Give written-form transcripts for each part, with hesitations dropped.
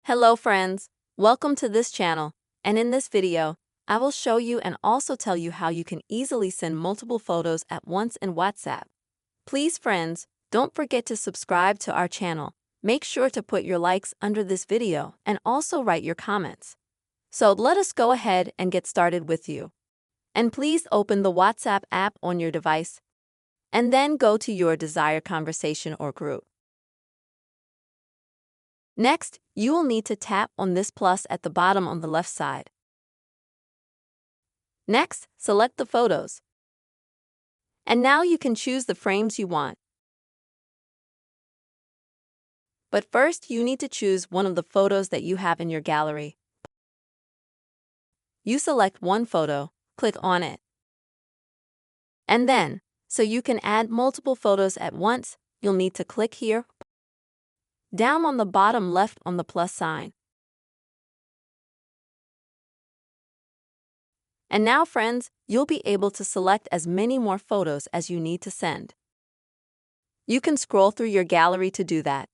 Hello friends, welcome to this channel, and in this video, I will show you and also tell you how you can easily send multiple photos at once in WhatsApp. Please friends, don't forget to subscribe to our channel. Make sure to put your likes under this video and also write your comments. So let us go ahead and get started with you. And please open the WhatsApp app on your device and then go to your desired conversation or group. Next, you will need to tap on this plus at the bottom on the left side. Next, select the photos. And now you can choose the frames you want. But first, you need to choose one of the photos that you have in your gallery. You select one photo, click on it. And then, so you can add multiple photos at once, you'll need to click here, down on the bottom left on the plus sign. And now friends, you'll be able to select as many more photos as you need to send. You can scroll through your gallery to do that.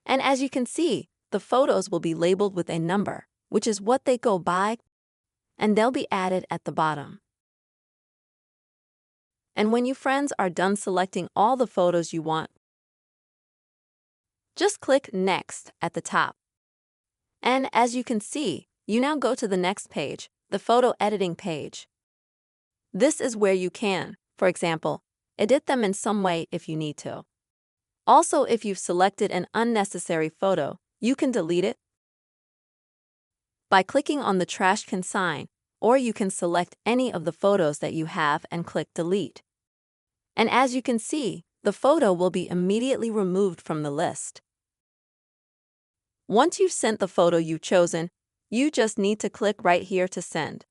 And as you can see, the photos will be labeled with a number, which is what they go by, and they'll be added at the bottom. And when you friends are done selecting all the photos you want, just click Next at the top. And as you can see, you now go to the next page, the photo editing page. This is where you can, for example, edit them in some way if you need to. Also, if you've selected an unnecessary photo, you can delete it by clicking on the trash can sign, or you can select any of the photos that you have and click Delete. And as you can see, the photo will be immediately removed from the list. Once you've sent the photo you've chosen, you just need to click right here to send.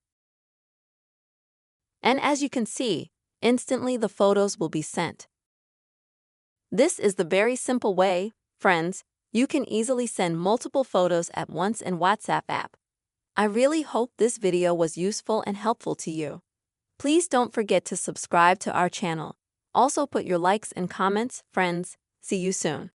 And as you can see, instantly the photos will be sent. This is the very simple way, friends, you can easily send multiple photos at once in WhatsApp app. I really hope this video was useful and helpful to you. Please don't forget to subscribe to our channel. Also put your likes and comments, friends. See you soon.